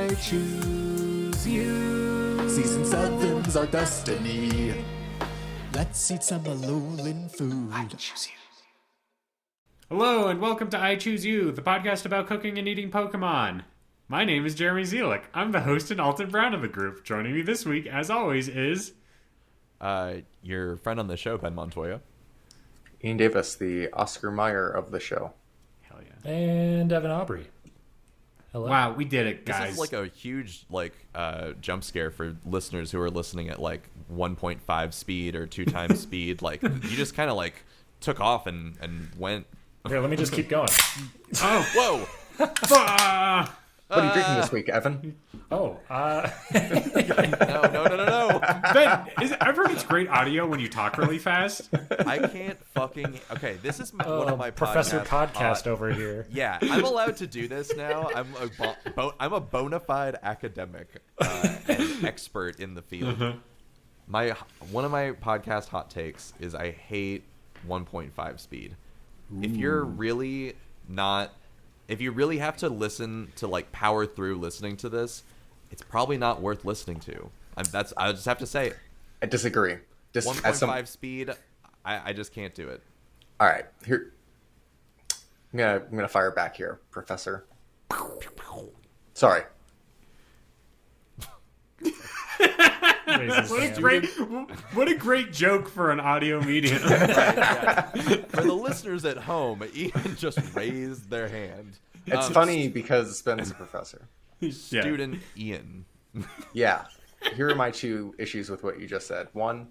I choose you. Season 7's our destiny. Let's eat some Alolan food. I choose you. Hello and welcome to I Choose You, the podcast about cooking and eating Pokemon. My name is Jeremy Zielik. I'm the host and Alton Brown of the group. Joining me this week, as always, is... your friend on the show, Ben Montoya. Ian Davis, the Oscar Mayer of the show. Hell yeah. And Evan Aubrey. Hello. Wow, we did it, guys. This is like a huge jump scare for listeners who are listening at 1.5 speed or 2 times speed. You just kind of took off and went. Here, let me just keep going. Oh, Whoa! What are you drinking this week, Evan? Oh, No. Ben, I've heard it's great audio when you talk really fast. I can't fucking... Okay, this is one of my Professor Podcast over here. Yeah, I'm allowed to do this now. I'm a bona fide academic and expert in the field. One of my podcast hot takes is I hate 1.5 speed. Ooh. If you really have to listen to power through listening to this, it's probably not worth listening to. I just have to say it. I disagree. 1.5 speed, I just can't do it. All right, here. I'm gonna fire back here, Professor. Sorry. What a great joke for an audio medium. Right, yeah. For the listeners at home, Ian just raised their hand. It's funny because Ben's a professor. Student Ian. Yeah. Here are my 2 issues with what you just said. One,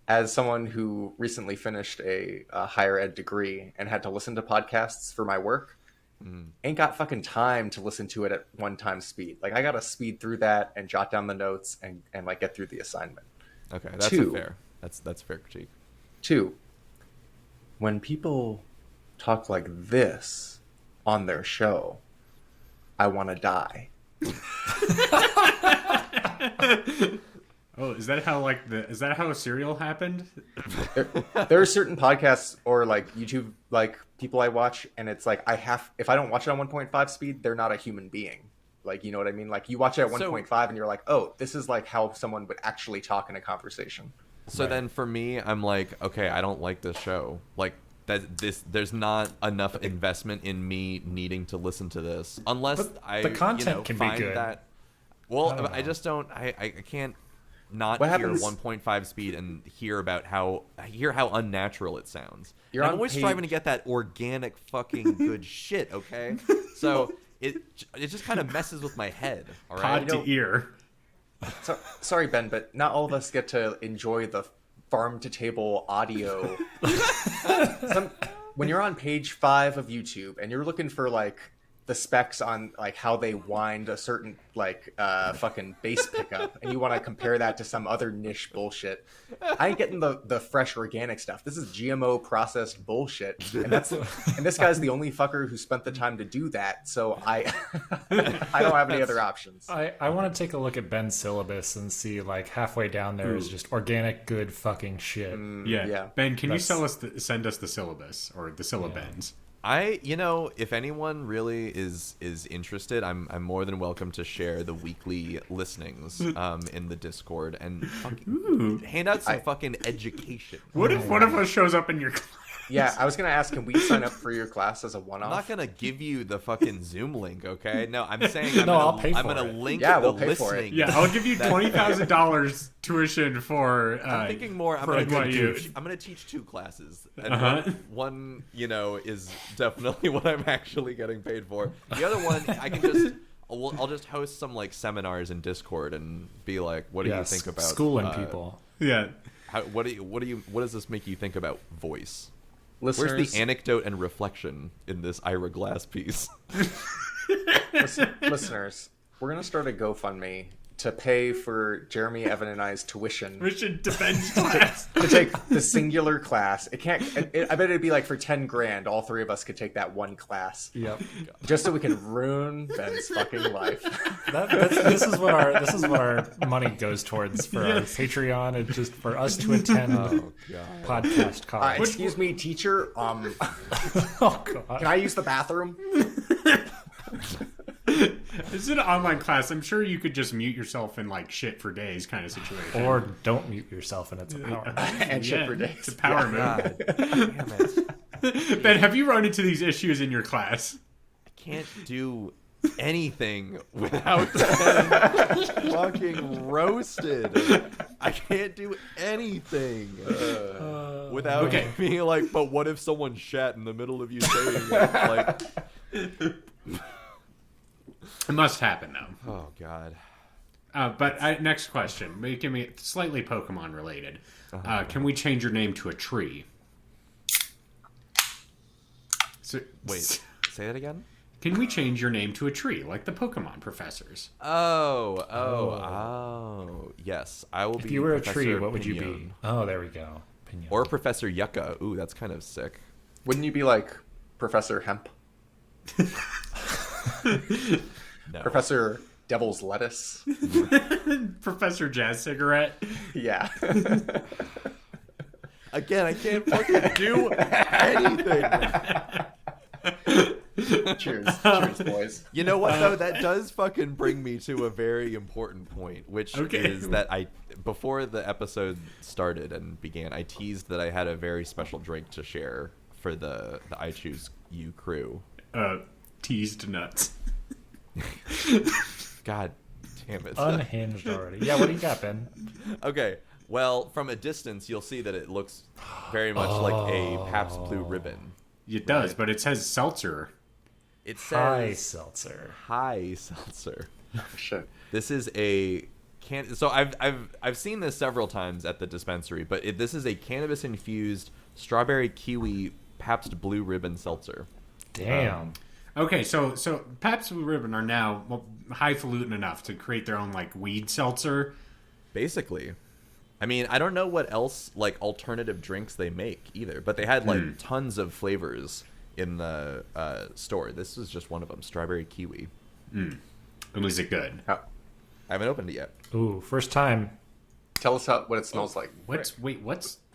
as someone who recently finished a higher ed degree and had to listen to podcasts for my work, ain't got fucking time to listen to it at 1 time speed. I gotta speed through that and jot down the notes and get through the assignment. Okay, that's fair. That's a fair critique. 2, when people talk like this on their show, I want to die. Oh, is that how is that how a serial happened? There are certain podcasts or YouTube people I watch, and it's if I don't watch it on 1.5 speed, they're not a human being. You know what I mean? You watch it at 1.5 and you're like, oh, this is how someone would actually talk in a conversation. So right. Then for me, I'm okay, I don't like this show. There's not enough investment in me needing to listen to this unless the content can find be good. That. Well, I just don't. I can't not what hear happens? 1.5 speed and hear how unnatural it sounds. I'm always page... striving to get that organic fucking good shit. Okay, so it just kind of messes with my head. All right, Pod to ear. Sorry, Ben, but not all of us get to enjoy the farm to table audio. When you're on page 5 of YouTube and you're looking for the specs on how they wind a certain fucking bass pickup and you want to compare that to some other niche bullshit, I ain't getting the fresh organic stuff. This is GMO processed bullshit, and this guy's the only fucker who spent the time to do that, so I don't have any other options. I want to take a look at Ben's syllabus and see halfway down there is just organic good fucking shit. Yeah. Ben, can you send us the syllabus or the syllabens? If anyone really is interested, I'm more than welcome to share the weekly listenings in the Discord and hand out some fucking education. What if one of us shows up in your class? Yeah, I was gonna ask, can we sign up for your class as a one-off? I'm not gonna give you the fucking Zoom link, okay? No, I'm saying I'll pay for I'm gonna it. link we'll the pay for listening. it. Yeah, I'll give you $20,000 tuition for. I'm thinking more. I'm gonna teach 2 classes, and one is definitely what I'm actually getting paid for. The other one, I'll just host some seminars in Discord and be like, what do you think about schooling people? Yeah. What does this make you think about voice? Listeners, where's the anecdote and reflection in this Ira Glass piece? Listeners, we're going to start a GoFundMe to pay for Jeremy, Evan, and I's tuition. Tuition to Ben's class. To take the singular class. I bet it'd be for 10 grand. All 3 of us could take that one class. Yep. Just so we can ruin Ben's fucking life. This is what our money goes towards for our Patreon. It's just for us to attend podcast college. Excuse me, teacher. Oh God. Can I use the bathroom? This is an online class. I'm sure you could just mute yourself and like shit for days kind of situation. Or don't mute yourself and it's a power. And shit for days. It's a power move. God damn it. Ben, have you run into these issues in your class? I can't do anything without getting fucking roasted. I can't do anything without being like, but what if someone shat in the middle of you saying it? Like, it must happen though. oh god. Next question, making me slightly Pokemon related. Can we change your name to a tree? So, Wait, say that again? Can we change your name to a tree, like the Pokemon professors? Oh. Yes, I will be. If you were a Professor tree, what would you Pinion. be? Oh, there we go. Pinion. Or Professor Yucca. Ooh, that's kind of sick. Wouldn't you be like Professor Hemp? No. Professor Devil's Lettuce? Professor Jazz Cigarette? Yeah. Again, I can't fucking do anything. Cheers. Cheers, boys. You know what, though? That does fucking bring me to a very important point, which is that before the episode started and began, I teased that I had a very special drink to share for the I Choose You crew. Teased nuts. God damn it. Unhinged already. Yeah, what do you got, Ben? Okay, well, from a distance, you'll see that it looks very much like a Pabst Blue Ribbon. It does, but it says seltzer. It High says seltzer. High Seltzer. Shit. This is a so I've seen this several times at the dispensary, but this is a cannabis infused strawberry kiwi Pabst Blue Ribbon seltzer. Damn. Okay, so Pabst Blue Ribbon are now highfalutin enough to create their own like weed seltzer. Basically. I mean, I don't know what else like alternative drinks they make either, but they had like tons of flavors in the store. This was just one of them, strawberry kiwi. And was it good? I haven't opened it yet. Ooh, first time. Tell us what it smells like. What's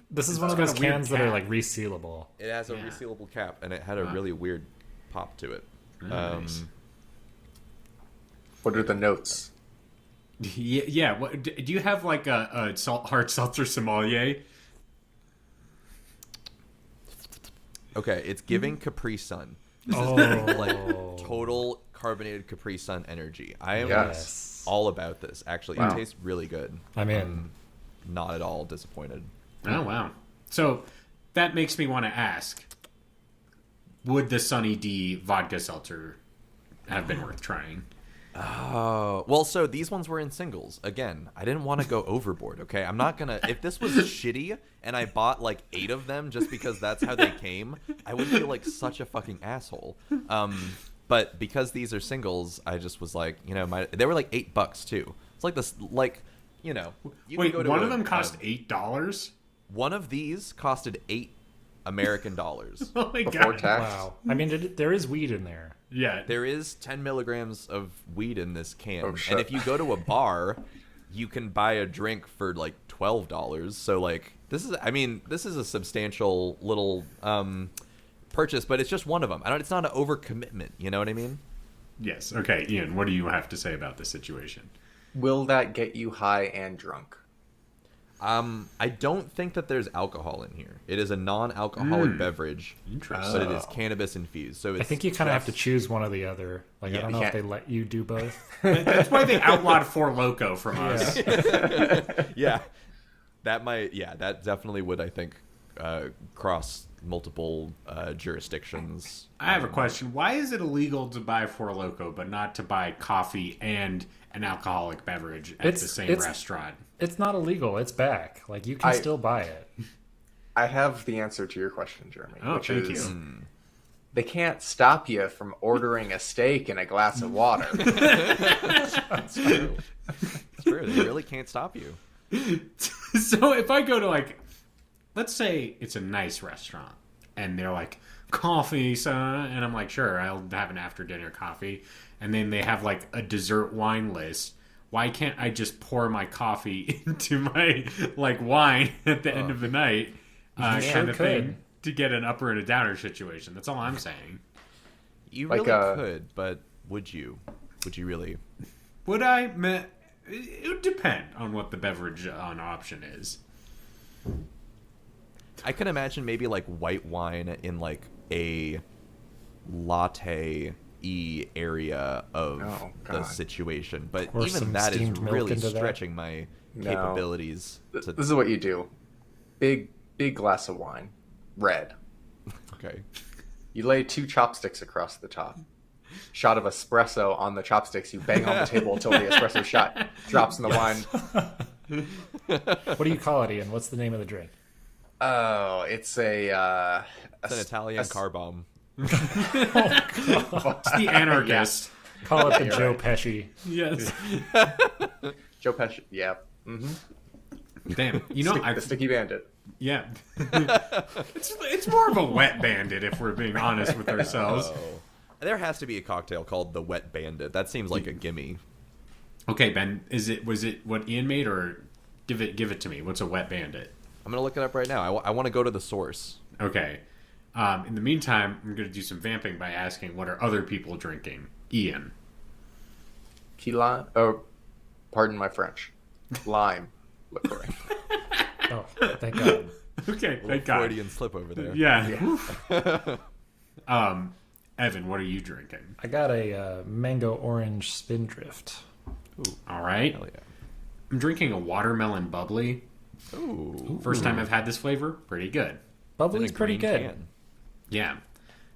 This is one of got those a weird cans that are cap. like resealable. It has a resealable cap, and it had a really weird pop to it. Nice. What are the notes? Yeah. What, do you have like a hard seltzer sommelier? Okay, it's giving Capri Sun. This is like total carbonated Capri Sun energy. I am Yes. all about this. Actually, Wow. it tastes really good. I'm in. Not at all disappointed. Oh wow! So that makes me want to ask: would the Sunny D vodka seltzer have been worth trying? Oh, well, so these ones were in singles. Again, I didn't want to go overboard, okay? I'm not gonna... If this was shitty and I bought like 8 of them just because that's how they came, I would feel like such a fucking asshole. But because these are singles, I just was like, you know, they were like $8 too. It's like this, like, you know... You Wait, can go to one of them cost $8? One of these costed $8 American dollars. Oh my Before god! tax? Wow. I mean, there is weed in there. Yeah, There is 10 milligrams of weed in this can. Oh, shit. And if you go to a bar, you can buy a drink for like $12. So like this is a substantial little purchase, but it's just one of them. It's not an overcommitment, you know what I mean? Yes. Okay, Ian, what do you have to say about this situation? Will that get you high and drunk? I don't think that there's alcohol in here. It is a non-alcoholic beverage, Interesting. but it is cannabis infused. So it's I think you kind of have to choose one or the other. Like, Yeah, I don't know you if they can't- let you do both. That's why they outlawed Four Loko from us. yeah, that definitely would, I think, cross multiple jurisdictions. I have a question. Why is it illegal to buy Four Loko, but not to buy coffee and an alcoholic beverage at the same restaurant? It's not illegal. It's back. Like, you can I- still buy it. I have the answer to your question, Jeremy. Oh, which thank is, you. They can't stop you from ordering a steak and a glass of water. It's true. It's true. They really can't stop you. So if I go to like, let's say it's a nice restaurant and they're like, coffee, son, and I'm like, sure, I'll have an after dinner coffee. And then they have like a dessert wine list. Why can't I just pour my coffee into my like wine at the end of the night kind of thing to get an upper and a downer situation? That's all I'm saying. You Like, really could, but would you? Would you really? Would I? It would depend on what the beverage on option is. I can imagine maybe like white wine in like a latte-y area of the situation, but Or even some that is steamed milk really into that. stretching my capabilities. This is what you do. Big glass of wine, red. Okay. You lay 2 chopsticks across the top. Shot of espresso on the chopsticks. You bang on the table until the espresso shot drops in the wine. What do you call it, Ian? What's the name of the drink? Oh, it's a It's an Italian car bomb. It's the anarchist. Call it the You're Joe right. Pesci. Yes. Joe Pesci. Yeah. Damn. You know, The Sticky Bandit. yeah. It's more of a wet bandit if we're being honest with ourselves. There has to be a cocktail called the Wet Bandit. That seems like a gimme. Okay, Ben, was it what Ian made, or give it to me? What's a wet bandit? I'm gonna look it up right now. I want to go to the source. Okay. In the meantime, I'm going to do some vamping by asking, what are other people drinking? Ian. Key lime. Oh, pardon my French. Lime liqueur. Oh, thank God. Okay, thank God. Freudian slip over there. Yeah. Evan, what are you drinking? I got a mango orange spindrift. All right. Hell yeah. I'm drinking a watermelon bubbly. Ooh. First time I've had this flavor. Pretty good. Bubbly's In a pretty green good. can. Yeah.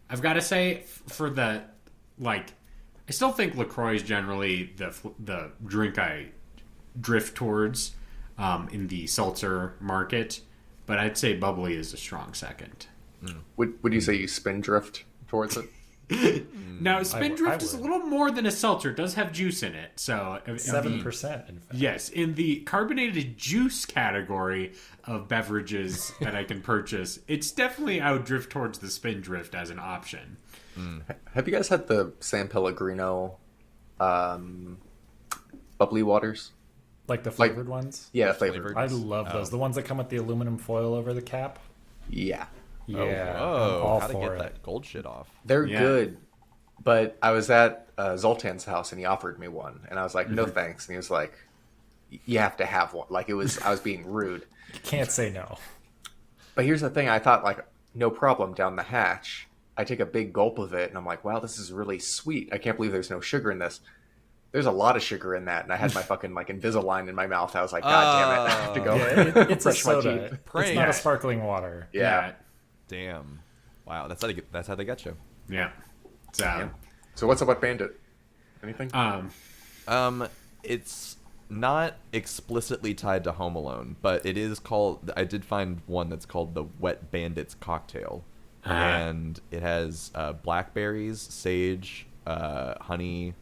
I've got to say, for the, like, I still think LaCroix is generally the drink I drift towards in the seltzer market, but I'd say bubbly is a strong second. Would you say you spin drift towards it? Now, Spindrift is a would. little more than a seltzer. It does have juice in it. So 7%, in fact. Yes, in the carbonated juice category of beverages that I can purchase, it's definitely I would drift towards the Spindrift as an option. Have you guys had the San Pellegrino bubbly waters? Like the flavored ones? Yeah, flavored. I love those. The ones that come with the aluminum foil over the cap? Yeah. Yeah. I'm Oh, all how to for get it. that gold shit off. They're Yeah. good. But I was at Zoltan's house and he offered me one. And I was like, no thanks. And he was like, you have to have one. Like, I was being rude. You can't say no. But here's the thing. I thought, like, no problem down the hatch. I take a big gulp of it and I'm like, wow, this is really sweet. I can't believe there's no sugar in this. There's a lot of sugar in that. And I had my fucking, like, Invisalign in my mouth. I was like, God damn it. I have to go Yeah, it's a brush my soda. teeth. It's not a sparkling water. Yeah. Damn. Wow, that's how they get you. Yeah. So, So what's a wet bandit? Anything? It's not explicitly tied to Home Alone, but it is called. I did find one that's called the Wet Bandits cocktail, and it has blackberries, sage, honey,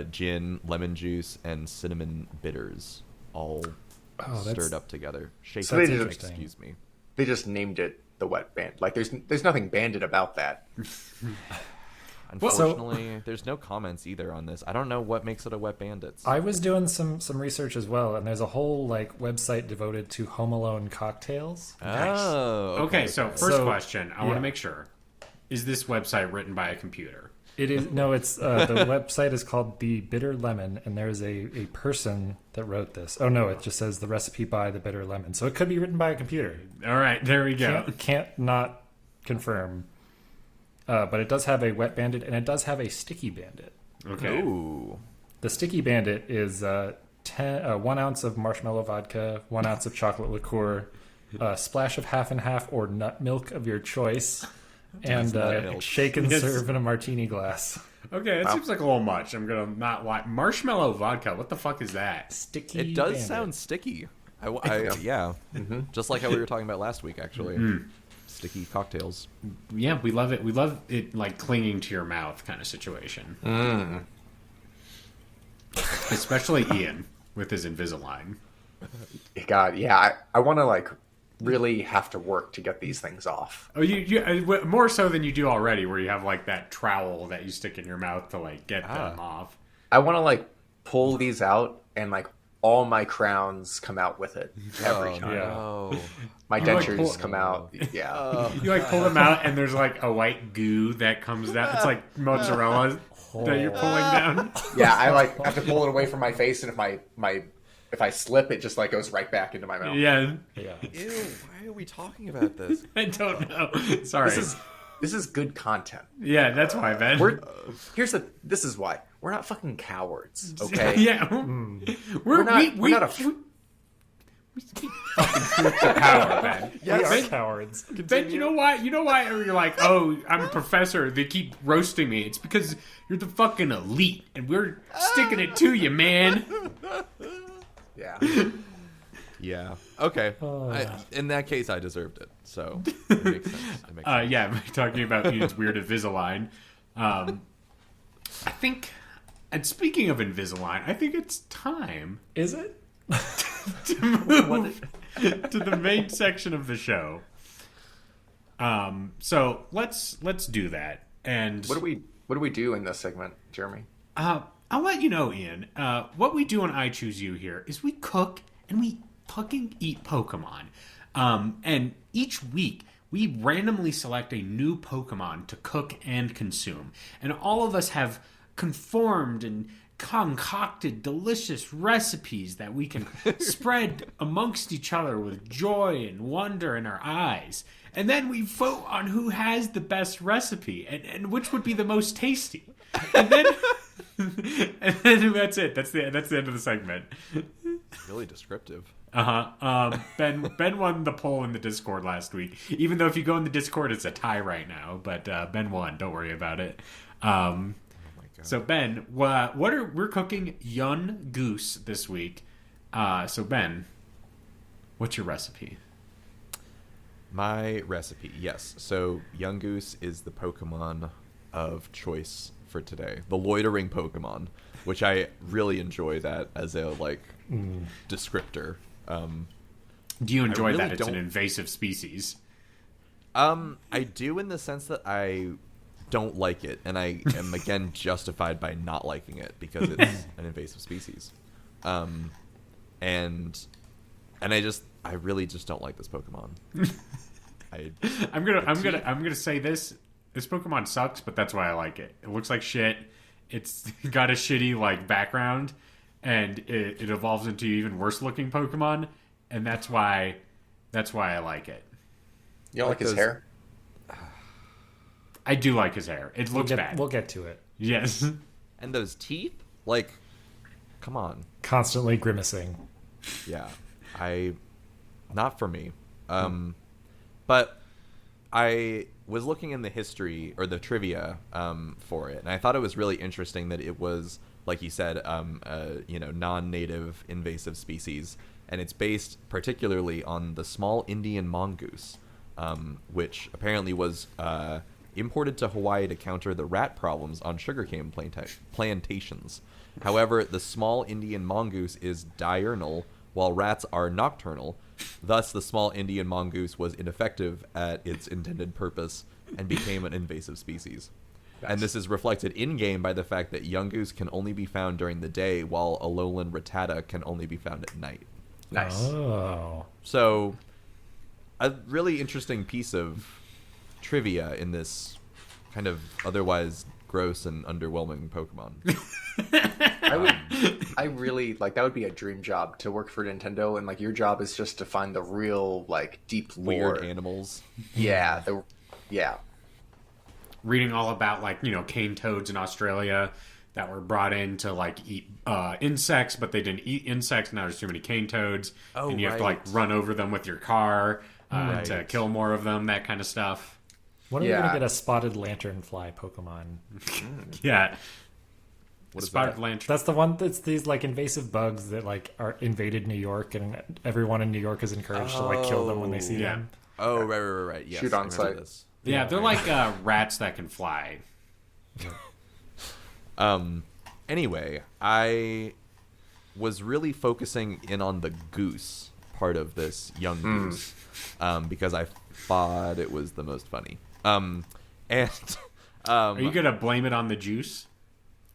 gin, lemon juice, and cinnamon bitters, all stirred up together. Shaken. So they just- Excuse me. They just named it the wet band. Like, there's nothing bandit about that. Unfortunately, there's no comments either on this. I don't know what makes it a Wet Bandits. I was doing some research as well, and there's a whole like website devoted to Home Alone cocktails. Oh, okay, so first So, question. I want yeah. to make sure. Is this website written by a computer? It is no, it's the website is called The Bitter Lemon, and there's a person that wrote this. Oh no, it just says the recipe by The Bitter Lemon, so it could be written by a computer. All right, there we go. Can't not confirm. But it does have a wet bandit, and it does have a sticky bandit. Okay. Ooh. The sticky bandit is 1 ounce of marshmallow vodka, 1 ounce of chocolate liqueur, a splash of half and half or nut milk of your choice, and milk. shake and Yes. serve in a martini glass. Okay, that seems like a little much. I'm going to not lie. Marshmallow vodka, what the fuck is that? Sticky. It does bandit. sound sticky. Yeah. Just like how we were talking about last week, actually. Sticky cocktails. Yeah, we love it. We love it like clinging to your mouth kind of situation. Especially Ian with his Invisalign. God, yeah. I want to, like, really have to work to get these things off. Oh, you more so than you do already, where you have like that trowel that you stick in your mouth to like get them off. I want to, like, pull these out and, like, all my crowns come out with it every time. Yeah. Oh. My like, dentures come out. Yeah. You like pull them out, and there's like a white goo that comes out. It's like mozzarella. that you're pulling down. Yeah, I like have to pull it away from my face, and if I slip, it just like goes right back into my mouth. Yeah. Ew, why are we talking about this? I don't know. Sorry. This is good content. Yeah, that's why, Ben. This is why. We're not fucking cowards, okay? Yeah. We're not We speak fucking truth to power, Ben. We are cowards. Ben, you know why? You're like, oh, I'm a professor. They keep roasting me. It's because you're the fucking elite, and we're sticking it to you, man. Yeah. Yeah. Okay. In that case, I deserved it. So it makes sense. Yeah, we're talking about Ian's weird Invisalign. I think, and speaking of Invisalign, I think it's time Is it? to move to the main section of the show. So let's do that. And What do we do in this segment, Jeremy? I'll let you know, Ian. What we do on I Choose You here is we cook and we fucking eat Pokemon. And each week we randomly select a new Pokemon to cook and consume. And all of us have conformed and concocted delicious recipes that we can spread amongst each other with joy and wonder in our eyes. And then we vote on who has the best recipe and which would be the most tasty. And then and then that's it. That's the end of the segment. Really descriptive. Ben won the poll in the Discord last week. Even though if you go in the Discord, it's a tie right now. But Ben won. Don't worry about it. So Ben, we're cooking Yungoos this week. So Ben, what's your recipe? My recipe, yes. So Yungoos is the Pokemon of choice for today. The loitering Pokemon, which I really enjoy that as a descriptor. Do you enjoy really that it's don't- an invasive species? I do in the sense that I don't like it, and I am again justified by not liking it because it's an invasive species. And I really just don't like this Pokemon. I'm gonna say this Pokemon sucks, but that's why I like it. It looks like shit. It's got a shitty background, and it evolves into even worse looking Pokemon, and that's why I like it. You don't like his hair? I do like his hair. It looks bad. We'll get to it. Yes. And those teeth, come on. Constantly grimacing. Yeah, not for me. But I was looking in the history or the trivia for it, and I thought it was really interesting that it was, like you said, non-native invasive species, and it's based particularly on the small Indian mongoose, which apparently was imported to Hawaii to counter the rat problems on sugarcane plantations. However, the small Indian mongoose is diurnal, while rats are nocturnal. Thus, the small Indian mongoose was ineffective at its intended purpose and became an invasive species. Nice. And this is reflected in-game by the fact that Yungoos can only be found during the day, while Alolan Rattata can only be found at night. Nice. Oh. So, a really interesting piece of trivia in this kind of otherwise gross and underwhelming Pokemon. I really that would be a dream job to work for Nintendo, and your job is just to find the real deep lore. Weird animals. Yeah, Reading all about cane toads in Australia that were brought in to eat insects, but they didn't eat insects. Now there's too many cane toads, and you have to run over them with your car to kill more of them. That kind of stuff. When are we gonna get a spotted lanternfly Pokemon? Yeah. What is Spotted that? lantern. That's the one that's these invasive bugs that are invaded New York, and everyone in New York is encouraged to kill them when they see them. Oh, right. Yes, Shoot I on remember sight. this. Yeah, they're like rats that can fly. Anyway, I was really focusing in on the goose part of this Yungoos because I thought it was the most funny. Are you gonna blame it on the juice?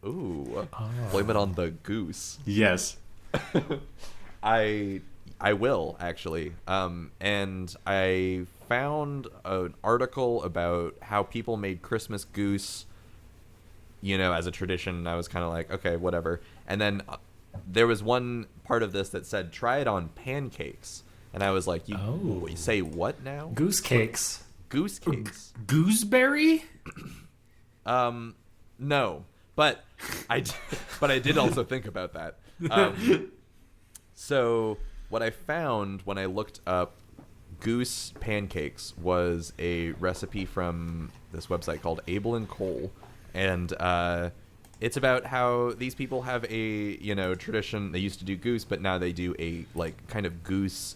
Ooh, blame it on the goose. Yes. I will actually. And I found an article about how people made Christmas goose as a tradition. I was kind of like, okay, whatever. And then there was one part of this that said, try it on pancakes. And I was like, you say what now? Goose cakes. Goose cakes. Gooseberry? No. But I did also think about that. So what I found when I looked up goose pancakes was a recipe from this website called Abel and Cole. And it's about how these people have a, tradition. They used to do goose, but now they do a, kind of goose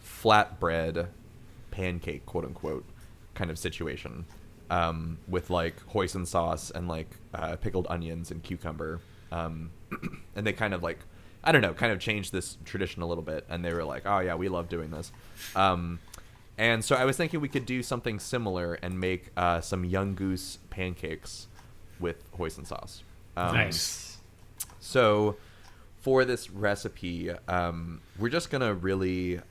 flatbread pancake, quote unquote, kind of situation, with hoisin sauce and pickled onions and cucumber. And they kind of I don't know, kind of changed this tradition a little bit. And they were like, oh yeah, we love doing this. And so I was thinking we could do something similar and make some Yungoos pancakes with hoisin sauce. Nice. So for this recipe, we're just going to really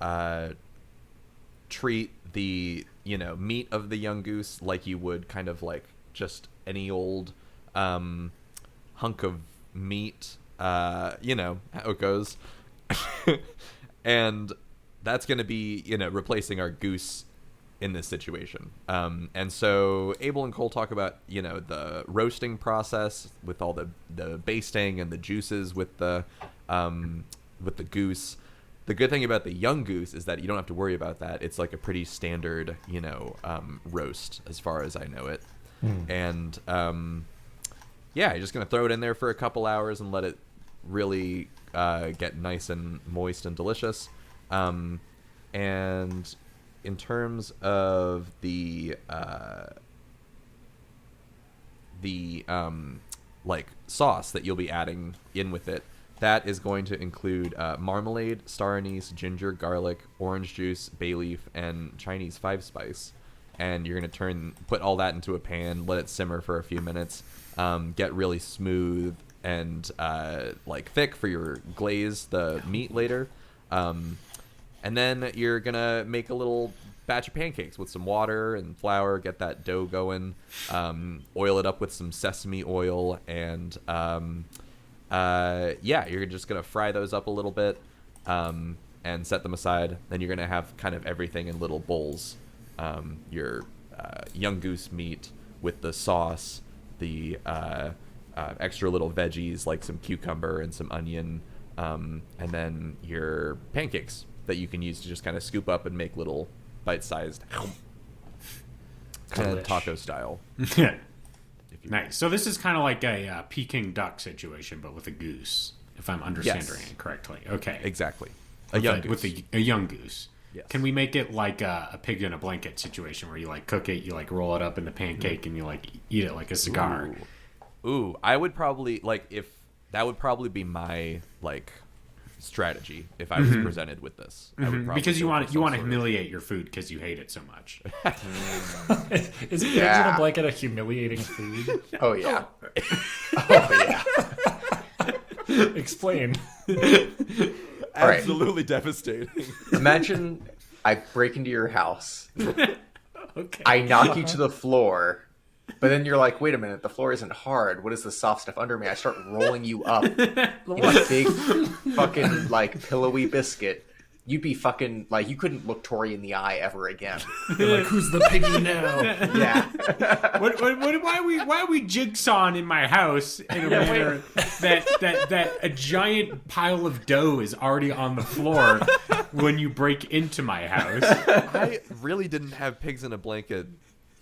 treat the, meat of the Yungoos like you would kind of just any old hunk of meat, how it goes. And that's going to be, replacing our goose in this situation. And so Abel and Cole talk about, the roasting process with all the basting and the juices with the goose. The good thing about the Yungoos is that you don't have to worry about that. It's a pretty standard, roast as far as I know it. And you're just going to throw it in there for a couple hours and let it really get nice and moist and delicious. And in terms of the sauce that you'll be adding in with it, that is going to include marmalade, star anise, ginger, garlic, orange juice, bay leaf, and Chinese 5-spice. And you're going to put all that into a pan, let it simmer for a few minutes, get really smooth and thick for your glaze the meat later. And then you're going to make a little batch of pancakes with some water and flour, get that dough going, oil it up with some sesame oil, and you're just going to fry those up a little bit and set them aside. Then you're going to have kind of everything in little bowls. Your Yungoos meat with the sauce, the extra little veggies like some cucumber and some onion, and then your pancakes that you can use to just kind of scoop up and make little bite-sized kind of taco style. Nice. So this is kind of like a Peking duck situation, but with a goose, if I'm understanding it correctly. Okay. Exactly. A young goose. Yes. Can we make it like a pig in a blanket situation where you cook it, you roll it up in the pancake, and you eat it like a cigar? Ooh, I would probably if that would probably be my strategy if I was presented with this. I would probably because you want to humiliate your food because you hate it so much. Is pigs in a blanket a humiliating food? Oh yeah. Oh yeah. Explain. Absolutely devastating. Imagine I break into your house. Okay. I knock you to the floor, but then you're like, wait a minute, the floor isn't hard. What is the soft stuff under me? I start rolling you up in a big fucking pillowy biscuit. You'd be fucking you couldn't look Tori in the eye ever again. You're like, who's the piggy now? Yeah. Why are we jigsawing in my house in a manner that a giant pile of dough is already on the floor when you break into my house? I really didn't have pigs in a blanket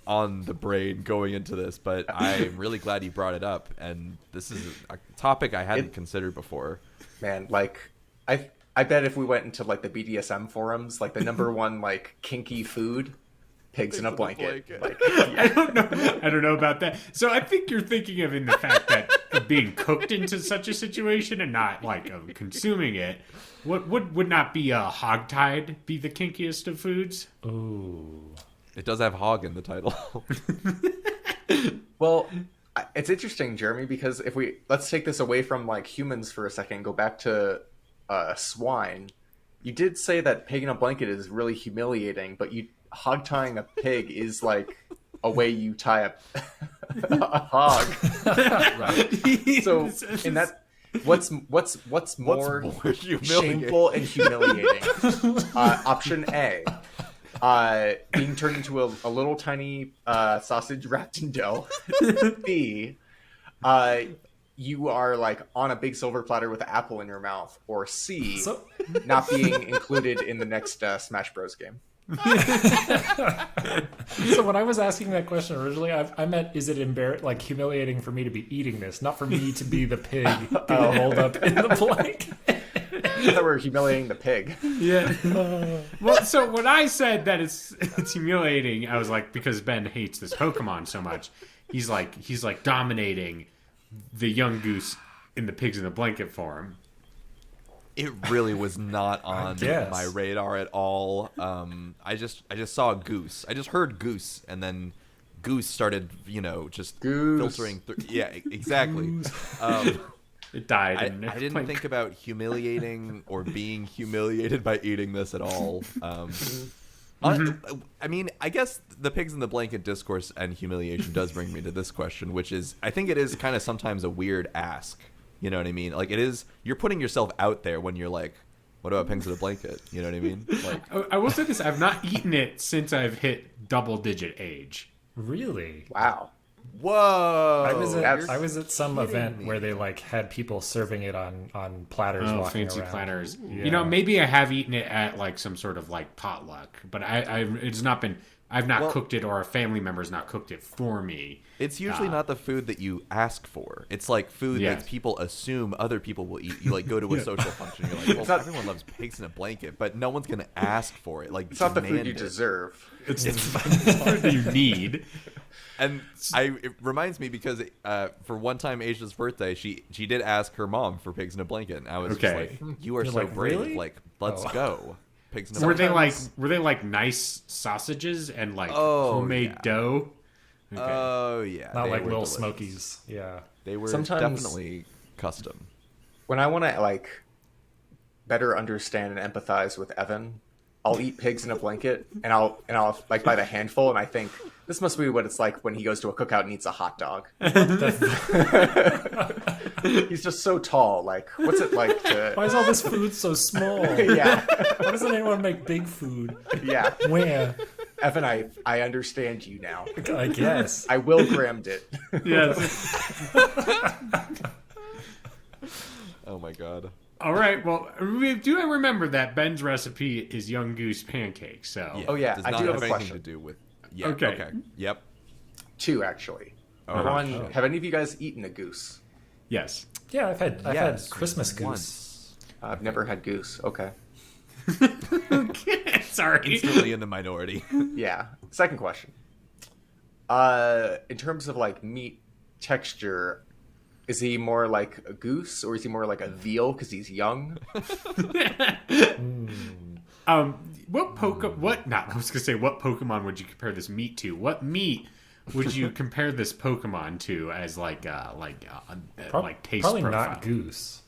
on the brain going into this, but I'm really glad you brought it up, and this is a topic I hadn't considered before. Man, I bet if we went into the BDSM forums, the number one kinky food, pigs in a blanket. I don't know about that. So I think you're thinking of in the fact that of being cooked into such a situation and not of consuming it. What would not be a hogtied be the kinkiest of foods? Ooh. It does have hog in the title. Well, it's interesting, Jeremy, because let's take this away from humans for a second, go back to swine. You did say that pig in a blanket is really humiliating, but hog tying a pig is a way you tie a hog. So in that, what's more shameful and humiliating? Option A, being turned into a little tiny sausage wrapped in dough. B, you are like on a big silver platter with an apple in your mouth. Or C, not being included in the next Smash Bros. Game. So when I was asking that question originally, I meant, is it humiliating for me to be eating this, not for me to be the pig being rolled up in the blanket? I thought we were humiliating the pig. Yeah. Well, so when I said that it's humiliating, I was like, because Ben hates this Pokemon so much, he's like dominating the Yungoos in the pigs in the blanket form. It really was not on my radar at all. I just saw a goose. I just heard goose, and then goose started, just filtering through. Yeah, exactly. It died. I didn't think about humiliating or being humiliated by eating this at all. I mean, I guess the pigs in the blanket discourse and humiliation does bring me to this question, which is, I think it is kind of sometimes a weird ask. You know what I mean? Like, it is, you're putting yourself out there when you're like, what about pigs in a blanket? You know what I mean? Like, I will say this, I've not eaten it since I've hit double-digit age. Really? Wow. Whoa! I was at some event where they had people serving it on platters. Oh, walking fancy around. platters. Yeah. Maybe I have eaten it at some sort of potluck, but it's not been. I've not cooked it, or a family member's not cooked it for me. It's usually not the food that you ask for. It's like food that people assume other people will eat. You go to a social function, you're like, well, everyone loves pigs in a blanket, but no one's gonna ask for it. It's not the food you deserve. It's food you need. And it reminds me because for one time Asia's birthday, she did ask her mom for pigs in a blanket, and I was just like, "You are so brave! Really? Let's go." Pigs in a Were blanket. they like nice sausages and homemade dough? Okay. Oh yeah, Not they like were Little delicious. Smokies. Yeah. They were Sometimes- definitely custom. When I want to better understand and empathize with Evan, I'll eat pigs in a blanket, and I'll by the handful, and I think this must be what it's like when he goes to a cookout and eats a hot dog. He's just so tall. What's it like to? Why is all this food so small? Yeah, Why doesn't anyone make big food? yeah. Where? Evan, I understand you now. I guess. I will grammed it. Yeah. Oh my god. All right. Well, do I remember that Ben's recipe is Yungoos pancakes? So. Oh, yeah, Does I not do have have a anything question. to do with. Yeah. Okay. Okay. Yep. 2 actually. One, have any of you guys eaten a goose? Yes. Yeah, I've had Yes, Christmas goose. once. I've never had goose. Okay. Sorry. Instantly in the minority. Yeah. Second question. In terms of meat texture, is he more like a goose or is he more like a veal because he's young? What Pokemon would you compare this meat to? What meat would you compare this Pokemon to as taste Probably profile? not goose.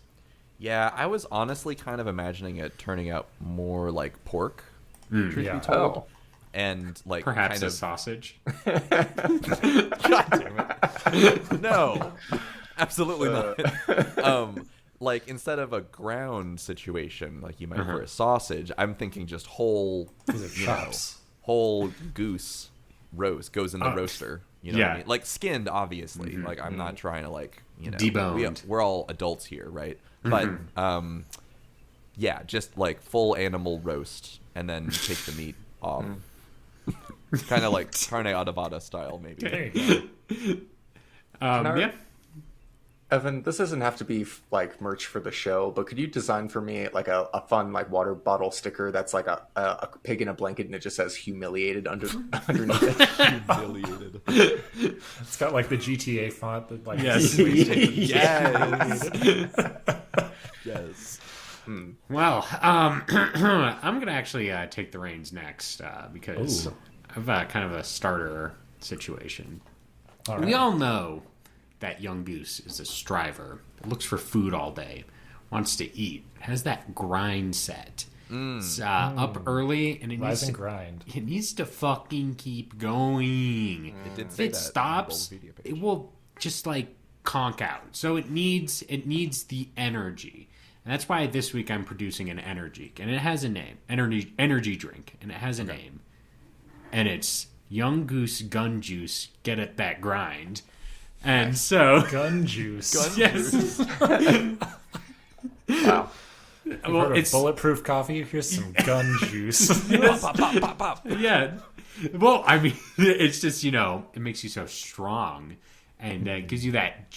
Yeah, I was honestly kind of imagining it turning out more like pork. Truth yeah. be told. Oh. And Perhaps kind a of sausage. God damn it. No. Absolutely not. Instead of a ground situation like you might for a sausage, I'm thinking just whole Chops. whole goose roast goes in the roaster. You know what I mean? Like skinned, obviously. I'm not trying to Deboned. We're all adults here, right? But yeah, just full animal roast and then take the meat off. Kind of like carne adobada style, maybe. There you go. Yeah. Evan, this doesn't have to be merch for the show, but could you design for me a fun water bottle sticker that's a pig in a blanket and it just says humiliated underneath it? Humiliated. It's got the GTA font that Yes. Yes. Yes. Well, I'm gonna actually take the reins next because I've kind of a starter situation. All We right. all know that Yungoos is a striver, looks for food all day, wants to eat, has that grind set. It's up early, and Rise and grind. It needs to fucking keep going. It did If say it that on the stops, Bulbapedia page. it will just like conk out. So it needs the energy, and that's why this week I'm producing an energy, and it has a name, energy drink, and it has a name, and it's Yungoos Gun Juice. Get at that grind, and so Gun juice. yes. Wow. Well, It's bulletproof coffee. Here's some gun juice. Pop, pop, pop, pop. Yeah. Well, I mean, it's just, it makes you so strong and gives you that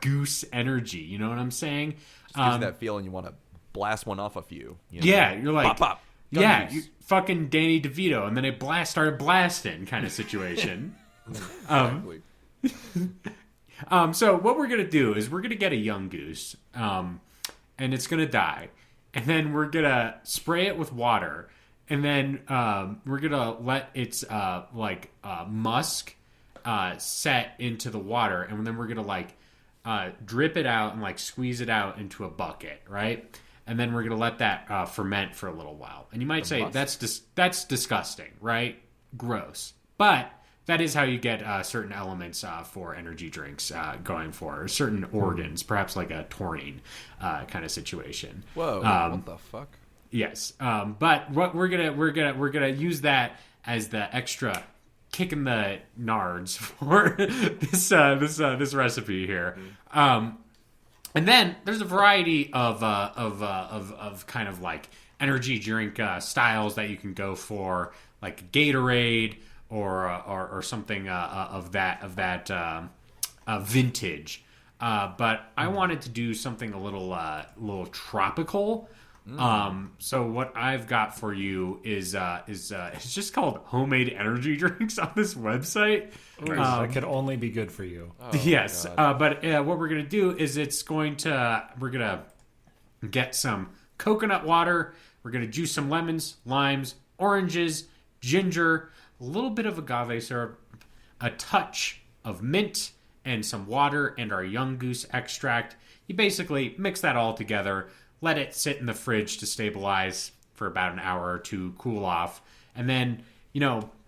goose energy. You know what I'm saying? Just gives you that feeling you want to blast one off a few. You know? Yeah, you're like, Pop, pop. Gun yeah, juice. you fucking Danny DeVito, and then it started blasting kind of situation. Exactly. So what we're gonna do is we're gonna get a young goose, and it's gonna die, and then we're gonna spray it with water, and then we're gonna let its musk set into the water, and then we're gonna drip it out and squeeze it out into a bucket, right? And then we're gonna let that ferment for a little while. And you might say that's disgusting, right? Gross, but that is how you get certain elements for energy drinks going for certain organs, perhaps like a taurine kind of situation. Whoa! What the fuck? Yes, but what we're gonna use that as the extra kick in the nards for this recipe here. And then there's a variety of kind of like energy drink styles that you can go for, like Gatorade or something of that vintage. But I wanted to do something a little tropical. So what I've got for you is it's just called homemade energy drinks on this website. That could only be good for you. Yes, but what we're gonna do is we're gonna get some coconut water. We're gonna juice some lemons, limes, oranges, ginger, a little bit of agave syrup, a touch of mint, and some water and our young goose extract. You basically mix that all together, let it sit in the fridge to stabilize for about an hour or two, cool off, and then,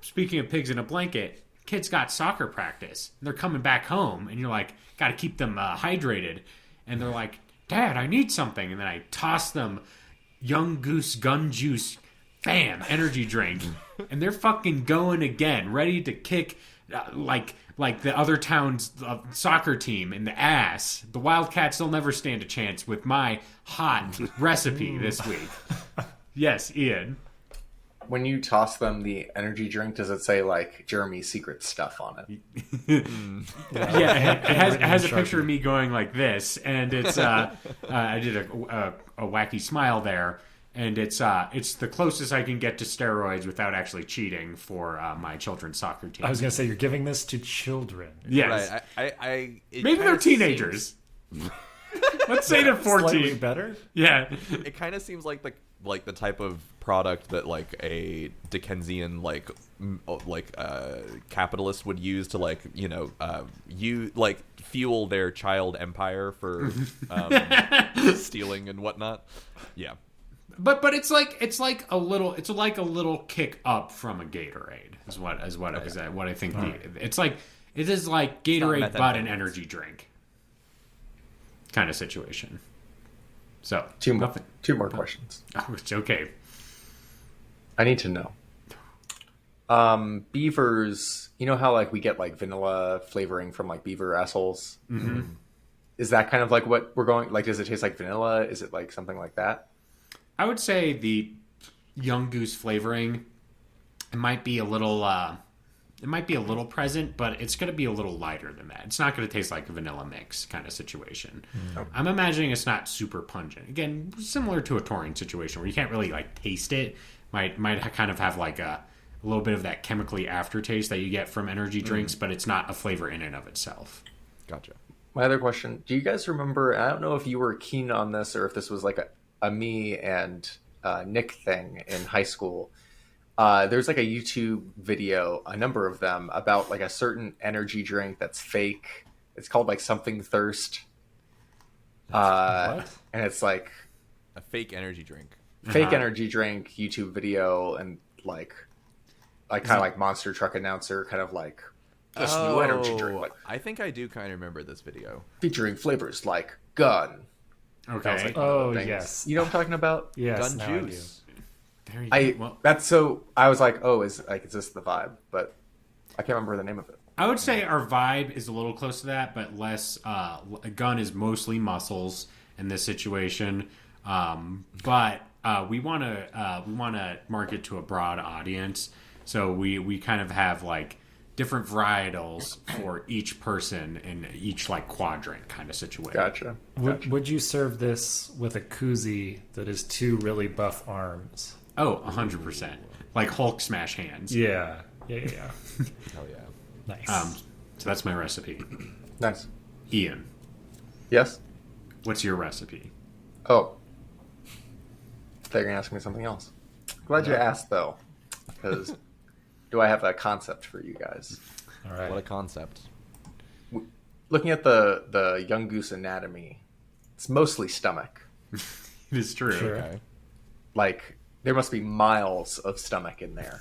speaking of pigs in a blanket, kids got soccer practice. And they're coming back home, and you're like, got to keep them hydrated. And they're like, Dad, I need something. And then I toss them Young Goose Gun Juice, bam, energy drink. And they're fucking going again, ready to kick like the other town's soccer team in the ass. The Wildcats, they'll never stand a chance with my hot recipe this week. Yes, Ian. When you toss them the energy drink, does it say Jeremy's secret stuff on it? Yeah, it has a picture of me going like this, and it's I did a wacky smile there, and it's the closest I can get to steroids without actually cheating for my children's soccer team. I was going to say, you're giving this to children. Yes, Right. maybe they're teenagers. Let's say they're 14. Slightly better? Yeah. It kind of seems like the type of product that a Dickensian capitalist would use to fuel their child empire for stealing and whatnot. Yeah. But it's like a little kick up from a Gatorade is what I think. It is like Gatorade but an energy drink kind of situation. So Two more questions. Oh, it's okay. I need to know. Beavers, you know how we get vanilla flavoring from beaver assholes? Mm-hmm. Is that kind of what we're going does it taste like vanilla? Is it something like that? I would say the Young Goose flavoring, it might be a little present, but it's going to be a little lighter than that. It's not going to taste like a vanilla mix kind of situation. Mm-hmm. I'm imagining it's not super pungent. Again, similar to a taurine situation where you can't really taste it. Might kind of have a little bit of that chemically aftertaste that you get from energy drinks, but it's not a flavor in and of itself. Gotcha. My other question, do you guys remember, I don't know if you were keen on this or if this was a me and Nick thing in high school. There's a YouTube video, a number of them, about a certain energy drink that's fake. It's called something thirst. What? And it's A fake energy drink. fake energy drink YouTube video and like kind of like monster truck announcer, kind of like this new energy drink, like I think I do kind of remember this video. featuring flavors like gun. Okay. Like Oh, things. yes. You know what I'm talking about? Yes, Gun now I do. juice. There you go. Well, I was like, oh, is this the vibe? But I can't remember the name of it. I would say our vibe is a little close to that, but less. Gun is mostly muscles in this situation, but we want to market to a broad audience. So we kind of have like different varietals for each person in each like quadrant kind of situation. Gotcha. Would you serve this with a koozie that is 2 really buff arms? Oh, 100%. Like Hulk smash hands. Yeah. Hell yeah. Nice. So that's my recipe. Nice. Ian, Yes. what's your recipe? Oh, I thought you were gonna ask me something else. Glad you asked though, because do I have a concept for you guys? All right. What a concept. Looking at the Yungoos anatomy, it's mostly stomach. It is true. Sure. Okay. Like there must be miles of stomach in there.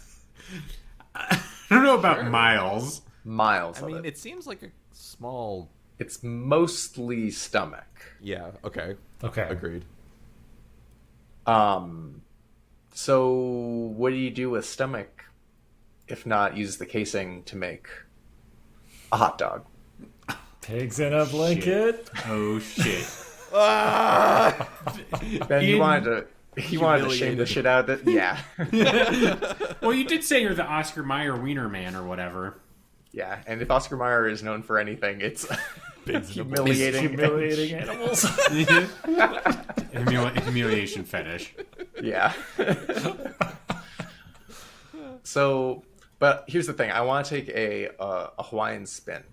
I don't know about miles. Miles I of mean, it. it seems like a small. It's mostly stomach. Yeah. Okay. Okay. Agreed. So what do you do with stomach if not use the casing to make a hot dog? Pigs in a blanket. Oh shit. Ben, you Ian- wanted to shame the shit out of it? Yeah. Well, you did say you're the Oscar Mayer Wiener Man or whatever. Yeah, and if Oscar Mayer is known for anything, it's humiliating. Humiliating animals. Humiliation fetish. Yeah. So, but here's the thing: I want to take a Hawaiian spin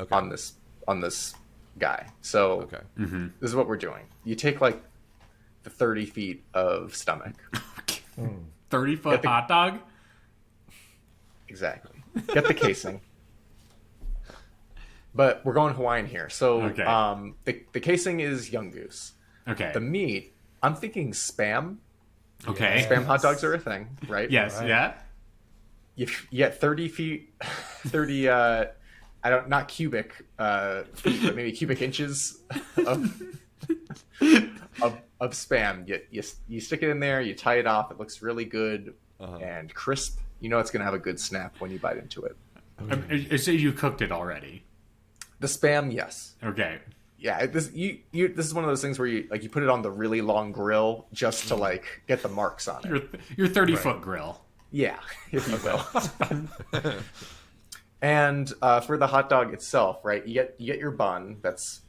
Okay. on this guy. So, Okay. this is what we're doing. You take like the 30 feet of stomach. 30-foot Get the- hot dog? Exactly. Get the casing. But we're going Hawaiian here. So, Okay. the casing is Yungoos. Okay. The meat, I'm thinking Spam. Okay. Spam hot dogs are a thing, right? Yes, Right. yeah. You get 30 feet, 30, not cubic feet, but maybe cubic inches of Spam. You stick it in there, you tie it off, it looks really good and crisp. You know it's going to have a good snap when you bite into it. So you cooked it already. The Spam, yes. Okay. Yeah, this is one of those things where you put it on the really long grill just to like get the marks on it. Your 30-foot grill. Yeah, if you will. And for the hot dog itself, right? You get your bun that's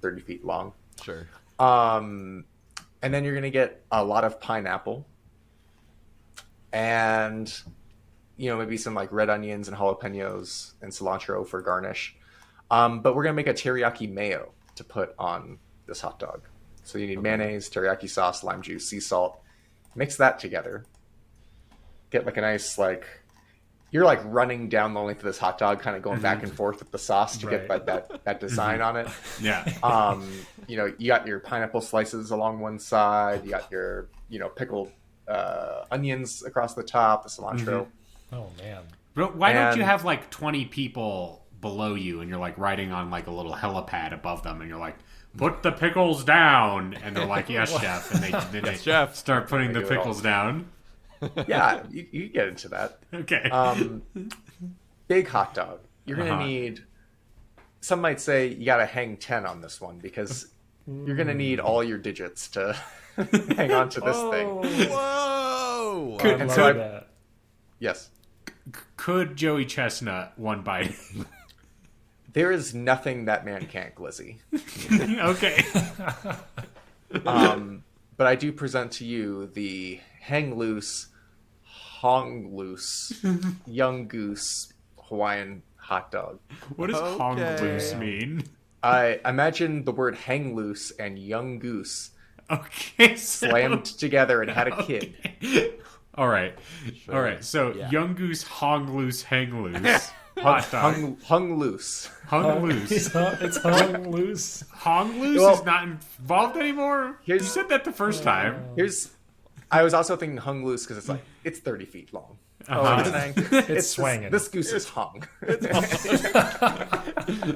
30 feet long, Sure. and then you're gonna get a lot of pineapple, and maybe some like red onions and jalapenos and cilantro for garnish. But we're gonna make a teriyaki mayo to put on this hot dog. So you need mayonnaise, teriyaki sauce, lime juice, sea salt. Mix that together. Get like a nice you're like running down the length of this hot dog, kind of going back and forth with the sauce to get Right. that design on it. Yeah. You got your pineapple slices along one side. You got your pickled onions across the top, the cilantro. Oh man. But why don't you And- have like 20 people below you and you're like riding on like a little helipad above them and you're like, put the pickles down, and they're like, yes, chef, and they chef. start putting the do it all. pickles down. Yeah, you get into that. Okay. Big hot dog. You're gonna Uh-huh. need. Some might say you got to hang 10 on this one because you're gonna need all your digits to hang on to this thing. Whoa! I And love so that. Yes, Could Joey Chestnut one bite? there is nothing that man can't glizzy. Okay. But I do present to you the hang loose, hong loose, Yungoos Hawaiian hot dog. What does hong Okay. loose mean? I imagine the word hang loose and young goose Okay. So, slammed together and had a kid. all right. All right. So Yeah. young goose, hong loose, hang loose. Hot dog. Hung loose. Hung loose. It's hung loose. Hong loose Well- is not involved anymore? You Here's- said that the first time. Here's I was also thinking hung loose because it's 30 feet long. Oh, I'm saying It's swinging. This goose is hung.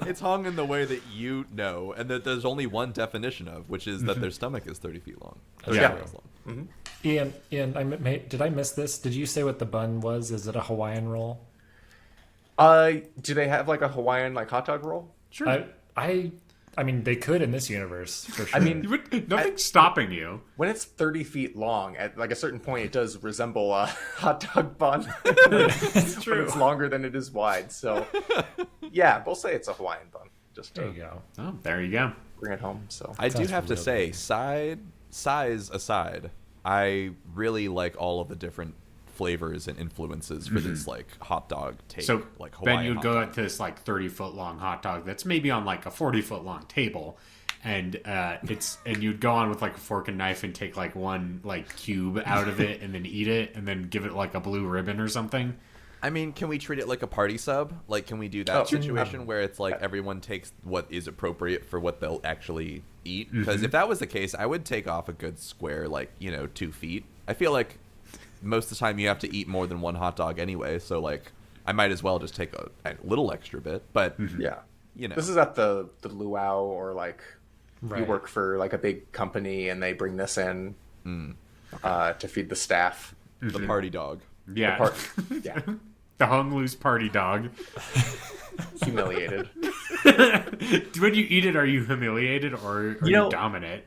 It's hung in the way that you know, and that there's only one definition of, which is that their stomach is 30 feet long. 30 Yeah. miles long. Ian, did I miss this? Did you say what the bun was? Is it a Hawaiian roll? Do they have like a Hawaiian like hot dog roll? Sure. I mean, they could in this universe for sure. I mean, Nothing's stopping you. when it's 30 feet long, at like a certain point, it does resemble a hot dog bun. It's true. But it's longer than it is wide. So, yeah, we'll say it's a Hawaiian bun. Just there to you go. Oh, there you go. bring it home. So I do Sounds have to real say, good. size aside, I really like all of the different flavors and influences for this like hot dog take. So like Hawaiian Ben, you'd hot go dog. at this like 30-foot long hot dog that's maybe on like a 40-foot long table, and you'd go on with like a fork and knife and take like one like cube out of it and then eat it and then give it like a blue ribbon or something. I mean, can we treat it like a party sub? Like, can we do that situation where it's like everyone takes what is appropriate for what they'll actually eat? Because if that was the case, I would take off a good square, like, 2 feet. I feel like most of the time you have to eat more than one hot dog anyway, so like I might as well just take a little extra bit. But yeah, you know, this is at the luau, or like you Right. work for like a big company and they bring this in to feed the staff. the party dog. Yeah, Yeah, the hung loose party dog. humiliated. When you eat it, are you humiliated or are you know- dominant?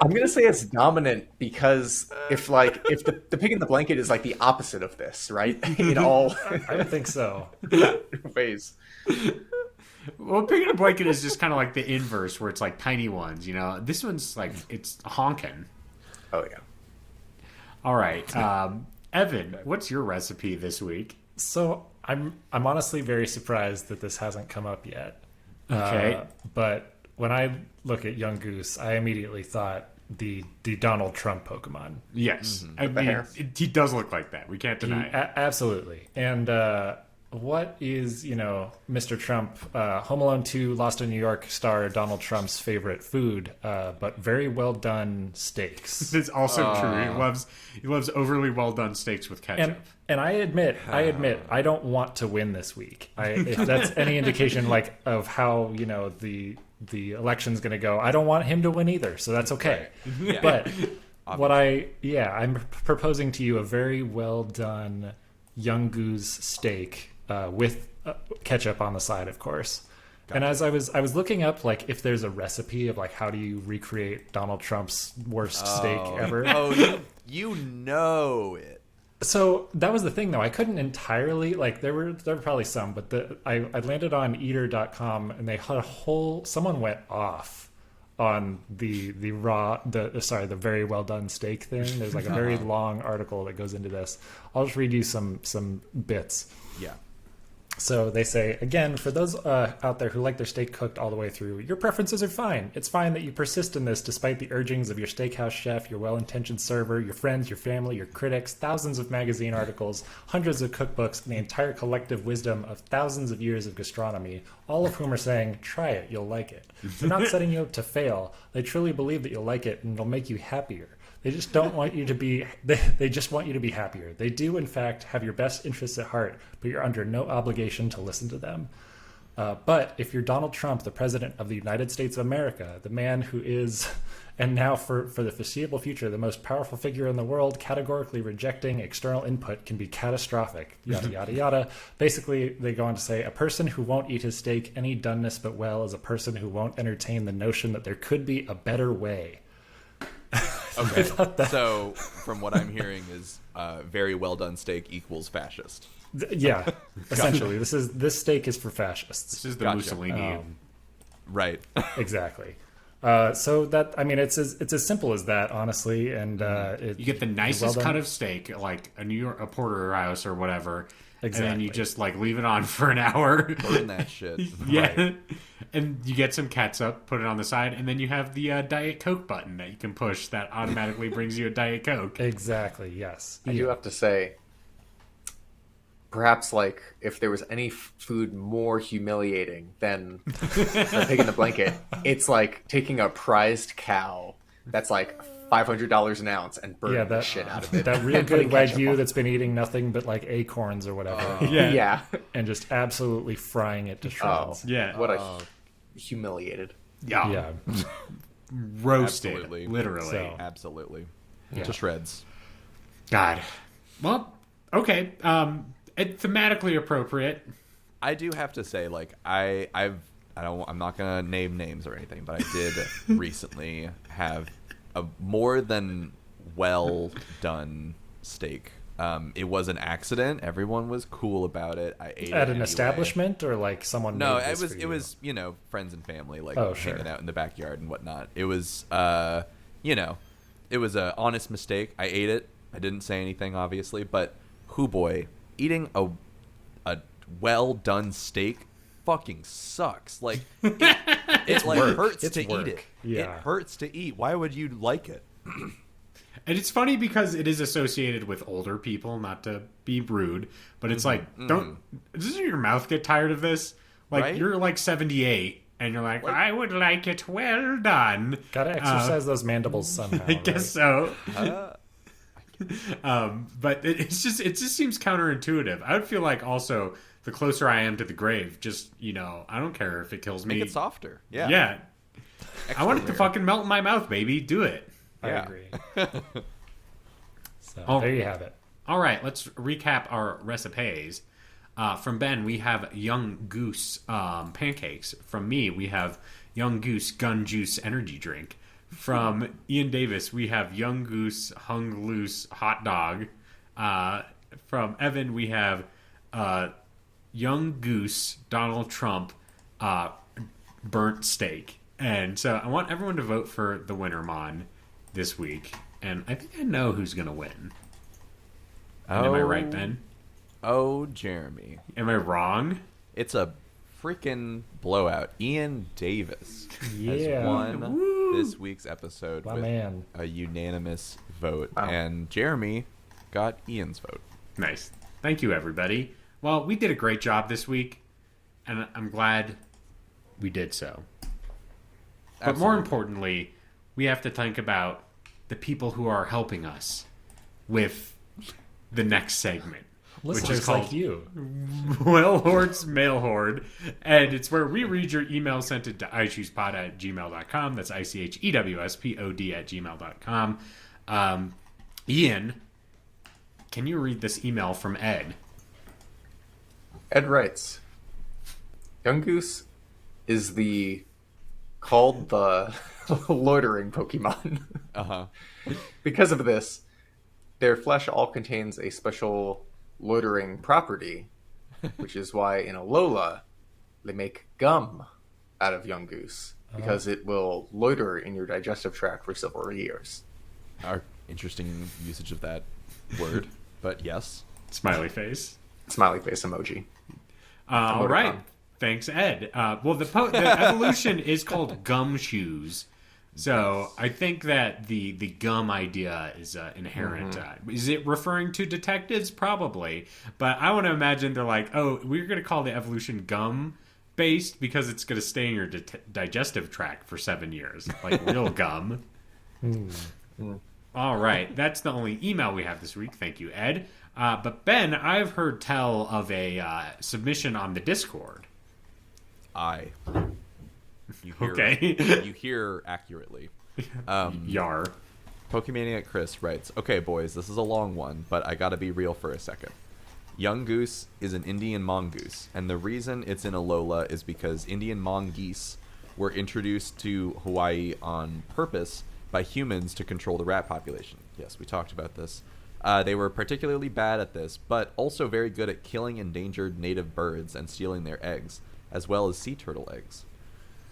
I'm gonna say it's dominant because if the pig in the blanket is like the opposite of this, right? In all I don't think so. ways. Well, pig in a blanket is just kind of like the inverse, where it's like tiny ones. This one's like it's honking. Oh yeah. All right, Evan, what's your recipe this week? So I'm honestly very surprised that this hasn't come up yet. Okay. But when I look at Yungoos, I immediately thought the Donald Trump Pokemon. Yes, I the mean hair. he does look like that. We can't deny it. Absolutely. And what is, Mr. Trump, Home Alone 2, Lost in New York star Donald Trump's favorite food, but very well done steaks. It's also true. He loves overly well done steaks with ketchup. And I admit, I don't want to win this week. If that's any indication, like, of how the election's going to go, I don't want him to win either. So that's okay. Yeah. But I'm proposing to you a very well done Yungoos steak with ketchup on the side, of course. Gotcha. And as I was looking up, like, if there's a recipe of like how do you recreate Donald Trump's worst steak ever. Oh, you know it. So that was the thing, though. I couldn't entirely, like, there were probably some, but I landed on eater.com and they had someone went off on the very well done steak thing. There's like a very long article that goes into this. I'll just read you some bits. Yeah. So they say, again, for those out there who like their steak cooked all the way through, your preferences are fine. It's fine that you persist in this despite the urgings of your steakhouse chef, your well-intentioned server, your friends, your family, your critics, thousands of magazine articles, hundreds of cookbooks, and the entire collective wisdom of thousands of years of gastronomy, all of whom are saying, try it, you'll like it. They're not setting you up to fail. They truly believe that you'll like it and it'll make you happier. They just don't want you to be. They just want you to be happier. They do, in fact, have your best interests at heart, but you're under no obligation to listen to them. But if you're Donald Trump, the president of the United States of America, the man who is, and now for the foreseeable future, the most powerful figure in the world, categorically rejecting external input can be catastrophic. Yada yada yada. Basically, they go on to say, a person who won't eat his steak any doneness but well is a person who won't entertain the notion that there could be a better way. Okay, so from what I'm hearing is very well done steak equals fascist. Yeah, essentially, this steak is for fascists. This is the Gotcha. Mussolini. Right. Exactly. So that, I mean, it's as simple as that, honestly. And You get the nicest cut of steak, like a porterhouse or whatever, and then you Exactly. just like leave it on for an hour. Burn that shit. Yeah, and you get some ketchup, put it on the side, and then you have the Diet Coke button that you can push that automatically brings you a Diet Coke. Exactly. Yes. I do have to say, perhaps like if there was any food more humiliating than the pig in the blanket, it's like taking a prized cow that's like $500 an ounce and burning Yeah, the shit out of it. That real And good putting ketchup Wagyu on that's been eating nothing but like acorns or whatever. it. Yeah. And just absolutely frying it to shreds. Yeah. What a humiliated. Yeah. Yeah. Roasted. Absolutely. Literally. So- Absolutely. Yeah. To shreds. God. Well, okay. Thematically appropriate. I do have to say, like, I'm not gonna name names or anything, but I did recently have a more than well done steak. It was an accident. Everyone was cool about it. I ate it At an anyway. establishment or like someone No, made it this was for it you? was friends and family like Oh, sure. hanging out in the backyard and whatnot. It was it was a honest mistake. I ate it. I didn't say anything obviously, but hoo boy, eating a well done steak fucking sucks. Like it like work. hurts It's to work. eat it. Yeah. It hurts to eat. Why would you like it? And it's funny because it is associated with older people, not to be rude, but it's like, doesn't your mouth get tired of this? Like, Right? you're like 78, and you're like, I would like it well done. Gotta exercise those mandibles somehow. I guess so. Uh, But it just seems counterintuitive. I would feel like also the closer I am to the grave, just, I don't care if it kills me. make it softer. Yeah. Yeah. I want it to rare. fucking melt in my mouth, baby. Do it. I Yeah. agree. So Oh. there you have it. All right, let's recap our recipes. From Ben, we have Yungoos pancakes. From me, we have Yungoos Gun Juice energy drink. From Ian Davis, we have Yungoos Hung Loose hot dog. From Evan, we have Yungoos Donald Trump burnt steak. And so I want everyone to vote for the winner, Mon, this week. And I think I know who's going to win. Am I right, Ben? Oh, Jeremy. Am I wrong? It's a freaking blowout. Ian Davis Yeah. has won this week's episode My with man. a unanimous vote. Wow. And Jeremy got Ian's vote. Nice. Thank you, everybody. Well, we did a great job this week, and I'm glad we did so. But more Absolutely. importantly, we have to think about the people who are helping us with the next segment, which is Listeners called like you. Well Horde's Mail Horde, and it's where we read your email sent it to ICHEWSPod@gmail.com. That's ICHEWSPOD@gmail.com. Ian, can you read this email from Ed? Ed writes, Yungoos is called the loitering Pokemon. Uh-huh. Because of this, their flesh all contains a special loitering property, which is why in Alola they make gum out of Yungoos, because it will loiter in your digestive tract for several years. Our interesting usage of that word, but yes. Smiley face. Smiley face emoji. All Emoticon. right. Thanks, Ed. Well, the evolution is called gumshoes. So I think that the gum idea is inherent. Is it referring to detectives? Probably. But I want to imagine they're like, oh, we're going to call the evolution gum-based because it's going to stay in your digestive tract for 7 years. Like real gum. All right. That's the only email we have this week. Thank you, Ed. But Ben, I've heard tell of a submission on the Discord. You hear, Okay. you hear accurately. Yar. Pokemaniac Chris writes, okay, boys, this is a long one, but I gotta be real for a second. Yungoos is an Indian mongoose, and the reason it's in Alola is because Indian mongoose were introduced to Hawaii on purpose by humans to control the rat population. Yes, we talked about this. They were particularly bad at this, but also very good at killing endangered native birds and stealing their eggs, as well as sea turtle eggs.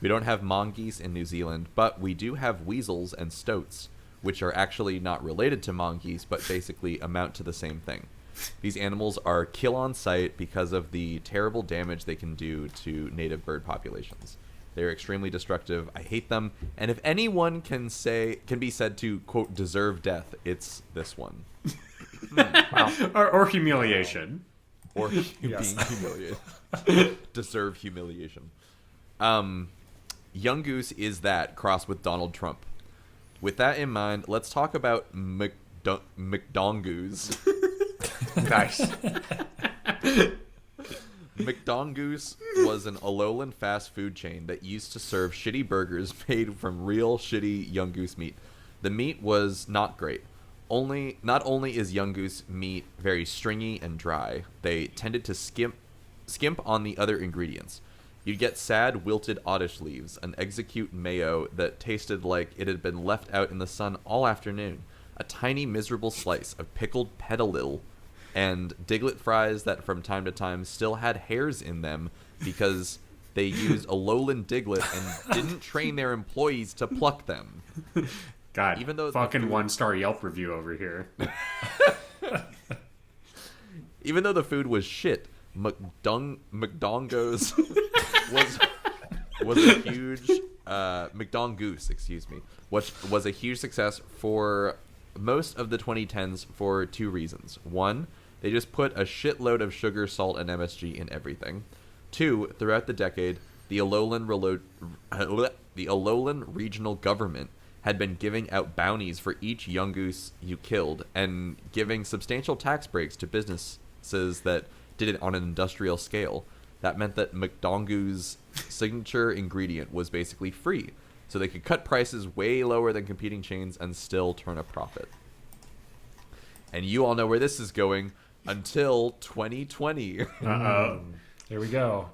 We don't have mongoose in New Zealand, but we do have weasels and stoats, which are actually not related to mongoose, but basically amount to the same thing. These animals are kill on sight because of the terrible damage they can do to native bird populations. They're extremely destructive. I hate them. And if anyone can be said to, quote, deserve death, it's this one. Or humiliation. Or being humiliated. Deserve humiliation. Yungoos is that crossed with Donald Trump. with that in mind, let's talk about McDongoos. Nice. McDongoos was an Alolan fast food chain that used to serve shitty burgers made from real shitty Yungoos meat. The meat was not great. Not only is Yungoos meat very stringy and dry, they tended to skimp on the other ingredients. You'd get sad, wilted oddish leaves, an execute mayo that tasted like it had been left out in the sun all afternoon, a tiny miserable slice of pickled petalil, and Diglett fries that from time to time still had hairs in them because they used Alolan Diglett and didn't train their employees to pluck them. God, even though fucking 1-star Yelp review over here. Even though the food was shit, McDongoos was a huge McDongoos, excuse me, which was a huge success for most of the 2010s for two reasons. One, they just put a shitload of sugar, salt, and MSG in everything. Two, throughout the decade, the Alolan regional government had been giving out bounties for each Yungoos you killed and giving substantial tax breaks to businesses that did it on an industrial scale. That meant that McDongoos' signature ingredient was basically free, so they could cut prices way lower than competing chains and still turn a profit. And you all know where this is going until 2020. Uh-oh. Here we go.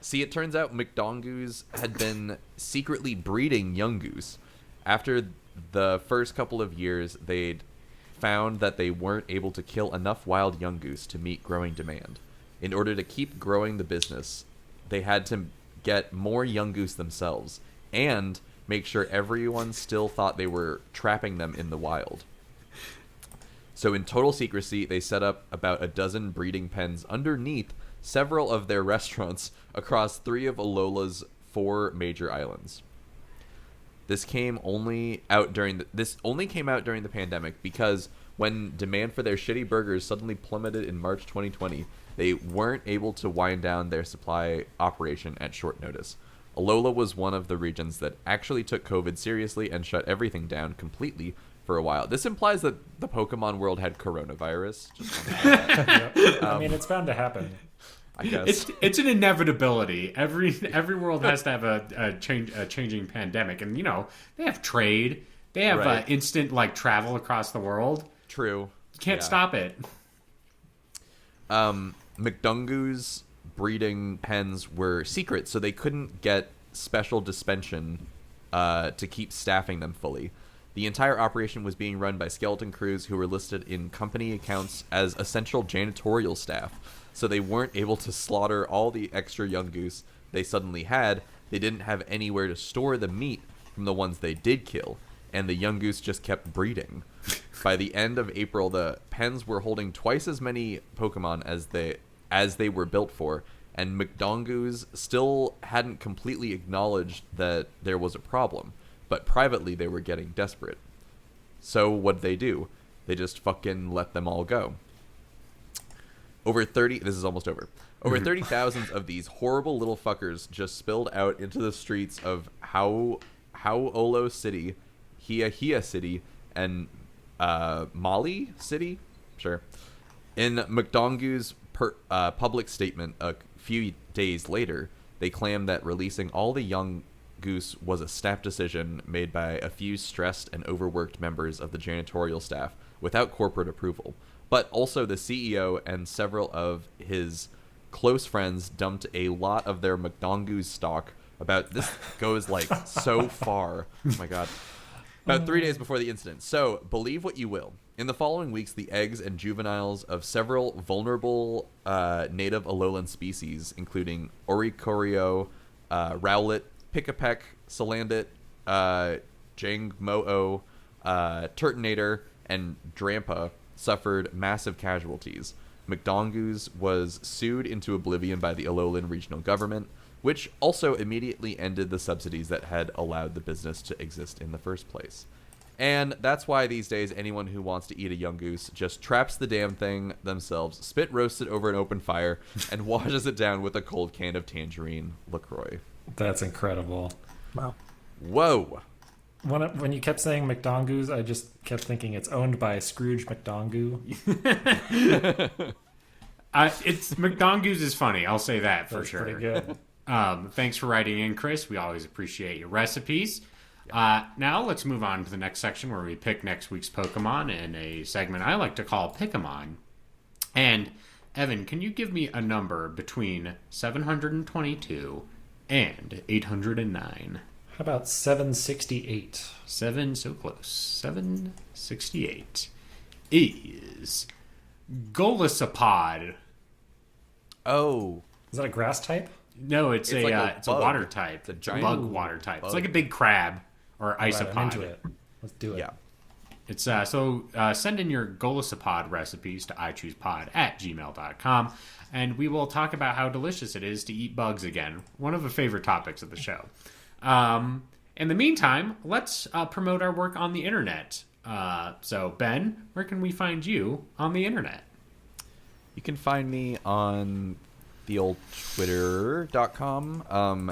See, it turns out McDongoos had been secretly breeding Yungoos. After the first couple of years, they'd found that they weren't able to kill enough wild Yungoos to meet growing demand. In order to keep growing the business, they had to get more Yungoos themselves and make sure everyone still thought they were trapping them in the wild. So in total secrecy, they set up about a dozen breeding pens underneath several of their restaurants across 3 of Alola's 4 major islands. This only came out during the pandemic because when demand for their shitty burgers suddenly plummeted in March 2020, they weren't able to wind down their supply operation at short notice. Alola was one of the regions that actually took COVID seriously and shut everything down completely for a while. This implies that the Pokemon world had coronavirus. Just wanna say that. I mean, it's bound to happen. I guess It's an inevitability. Every world has to have a changing pandemic, and they have trade. They have Right. instant travel across the world. true. You can't Yeah. stop it. McDongoos breeding pens were secret, so they couldn't get special dispensation to keep staffing them fully. The entire operation was being run by skeleton crews who were listed in company accounts as essential janitorial staff, so they weren't able to slaughter all the extra Yungoos they suddenly had. They didn't have anywhere to store the meat from the ones they did kill, and the Yungoos just kept breeding. By the end of April, the pens were holding twice as many Pokemon as they were built for, and McDongoos still hadn't completely acknowledged that there was a problem, but privately they were getting desperate. So what'd they do? They just fucking let them all go. This is almost over. Over 30,000 of these horrible little fuckers just spilled out into the streets of Hau'olo City, Hiahia City, and Mali City? Sure. In McDongoos' public statement a few days later, they claimed that releasing all the Yungoos was a snap decision made by a few stressed and overworked members of the janitorial staff without corporate approval. But also the CEO and several of his close friends dumped a lot of their McDongoos stock. This goes so far. Oh my god. About 3 days before the incident. So, believe what you will. In the following weeks, the eggs and juveniles of several vulnerable native Alolan species, including Oricorio, Rowlet, Pikapek, Salandit, Jangmo-o, Turtonator, and Drampa, suffered massive casualties. McDongoos was sued into oblivion by the Alolan regional government, which also immediately ended the subsidies that had allowed the business to exist in the first place. And that's why these days anyone who wants to eat a Yungoos just traps the damn thing themselves, spit roasts it over an open fire, and washes it down with a cold can of tangerine LaCroix. That's incredible. Wow. Whoa. When you kept saying McDongoos, I just kept thinking it's owned by Scrooge McDongo. It's McDongoos is funny. I'll say that for That's sure. pretty good. Thanks for writing in, Chris. We always appreciate your recipes. Now let's move on to the next section where we pick next week's Pokemon in a segment I like to call Pick-A-Mon. And Evan, can you give me a number between 722 and 809? How about 768? So close. 768 is Golisopod. Oh. Is that a grass type? No, it's It's like a it's a bug. water type. It's a giant bug water type. bug. It's like a big crab or Right, isopod. I'm into it. Let's do it. Yeah. It's send in your Golisopod recipes to ICHEWSYOU@gmail.com, and we will talk about how delicious it is to eat bugs again. One of the favorite topics of the show. In the meantime, let's promote our work on the internet. So, Ben, where can we find you on the internet? You can find me on the old twitter.com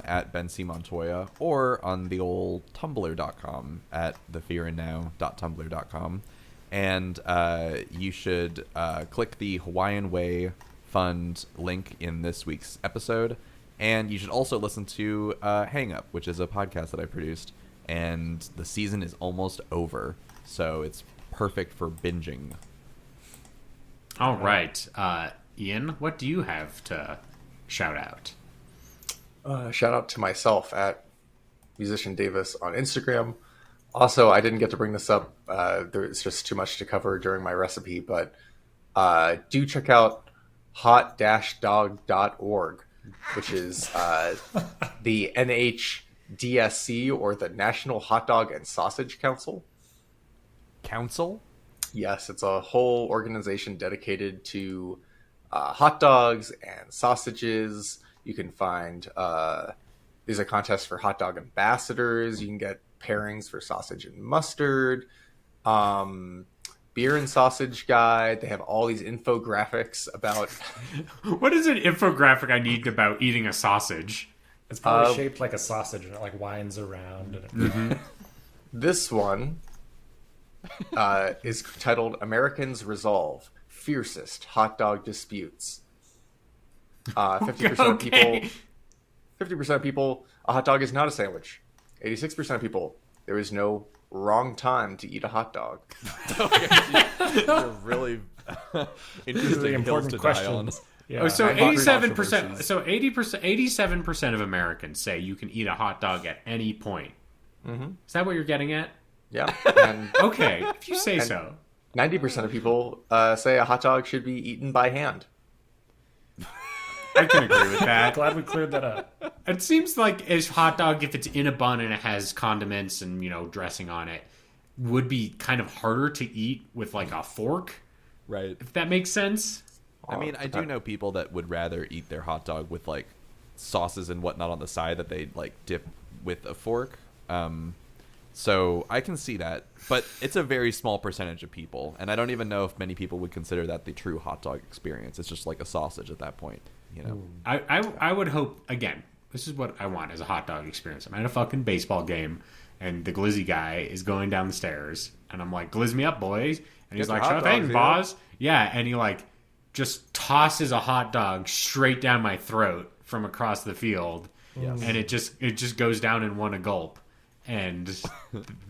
at Ben C. Montoya, or on the old tumblr.com at thefearandnow.tumblr.com. And you should click the Hawaiian Way Fund link in this week's episode. And you should also listen to Hang Up, which is a podcast that I produced. And the season is almost over, so it's perfect for binging. All right. Ian, what do you have to shout out? Shout out to myself at Musician Davis on Instagram. Also, I didn't get to bring this up. There's just too much to cover during my recipe, but do check out hot-dog.org, which is the NHDSC, or the National Hot Dog and Sausage Council. Council? Yes, it's a whole organization dedicated to hot dogs and sausages. You can find there's a contest for hot dog ambassadors. You can get pairings for sausage and mustard. Beer and sausage guide. They have all these infographics about. What is an infographic I need about eating a sausage? It's probably shaped like a sausage and it like winds around. And This one is titled "Americans Resolve Fiercest Hot Dog Disputes." 50% of people. 50% of people, a hot dog is not a sandwich. 86% of people, there is no wrong time to eat a hot dog. They're really interesting really hills important to die on. questions. Yeah. Oh, so And hot 87%, controversies. so 87% of Americans say you can eat a hot dog at any point. Mm-hmm. Is that what you're getting at? Yeah, and Okay, if you say so. 90% of people say a hot dog should be eaten by hand. I can agree with that. Glad we cleared that up. It seems like a hot dog, if it's in a bun and it has condiments and, dressing on it, would be kind of harder to eat with like a fork, Right. if that makes sense. I mean, I do know people that would rather eat their hot dog with like sauces and whatnot on the side that they like dip with a fork. So I can see that, but it's a very small percentage of people, and I don't even know if many people would consider that the true hot dog experience. It's just like a sausage at that point, I would hope, again, this is what I want as a hot dog experience. I'm at a fucking baseball game, and the glizzy guy is going down the stairs, and I'm like, glizz me up, boys. And he's Get like, the hot sure thing, dogs, boss. Yeah, and he like just tosses a hot dog straight down my throat from across the field. Yes. And it just goes down in one gulp. And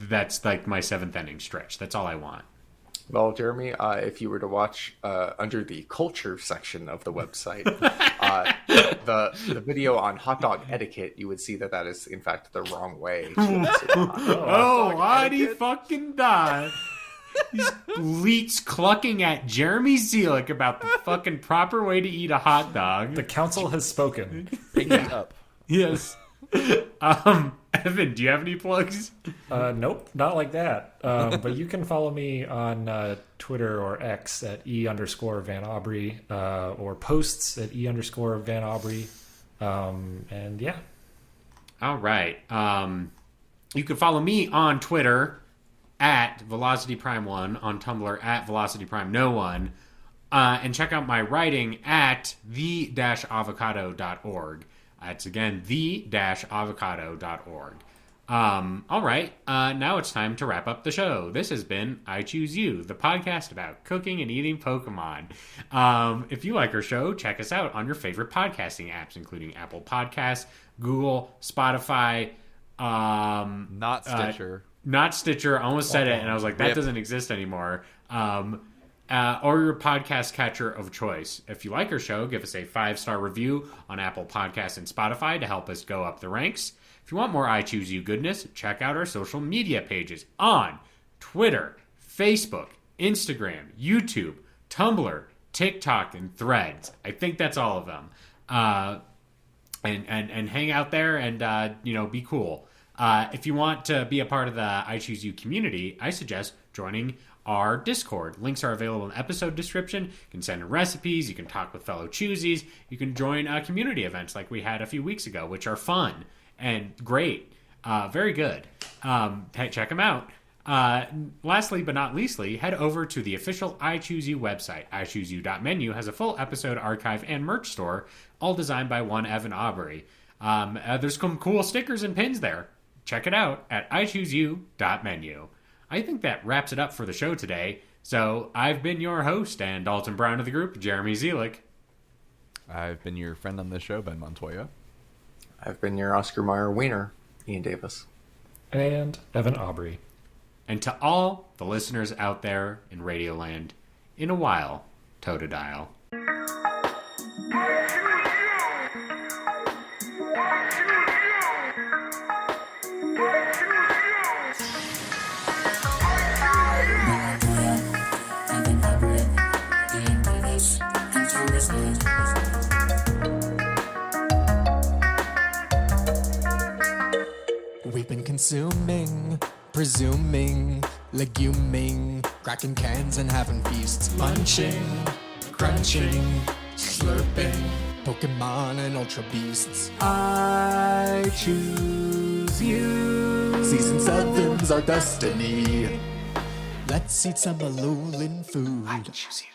that's like my seventh inning stretch. That's all I want. Well, Jeremy, if you were to watch under the culture section of the website, the video on hot dog etiquette, you would see that is in fact the wrong way to consume a hot dog. Oh, why'd he fucking die? These leets clucking at Jeremy Zelick about the fucking proper way to eat a hot dog. The council has spoken. Pinky up. Yes. Evan, do you have any plugs? Nope, not like that. But you can follow me on Twitter or X at _Van Aubrey, or posts at _Van Aubrey. And yeah. All right. You can follow me on Twitter at VelocityPrime1, on Tumblr at VelocityPrime1, and check out my writing at the-avocado.org. It's again the-avocado.org. All right, now it's time to wrap up the show. This has been I Choose You, the podcast about cooking and eating Pokemon. If you like our show, check us out on your favorite podcasting apps, including Apple Podcasts, Google, Spotify, Not Stitcher. not Stitcher. I almost said it, and I was like, that doesn't exist anymore. Or your podcast catcher of choice. If you like our show, give us a 5-star review on Apple Podcasts and Spotify to help us go up the ranks. If you want more I Choose You goodness, check out our social media pages on Twitter, Facebook, Instagram, YouTube, Tumblr, TikTok, and Threads. I think that's all of them. And hang out there and, be cool. If you want to be a part of the I Choose You community, I suggest joining our Discord. Links are available in the episode description. You can send in recipes. You can talk with fellow Choosies. You can join community events like we had a few weeks ago, which are fun and great. Very good. Check them out. Lastly but not leastly, head over to the official I Choose You website. ICHEWSYOU.menu has a full episode archive and merch store, all designed by one Evan Aubrey. There's some cool stickers and pins there. Check it out at ICHEWSYOU.menu. I think that wraps it up for the show today. So I've been your host and Dalton Brown of the group, Jeremy Zielik. I've been your friend on this show, Ben Montoya. I've been your Oscar Mayer wiener, Ian Davis. And Evan Aubrey. And to all the listeners out there in Radioland, in a while, Totodile. We've been consuming, presuming, leguming, cracking cans and having feasts, munching, crunching, slurping, Pokemon and Ultra Beasts. I choose you. Season 7's our destiny. Let's eat some Alolan food. I choose you.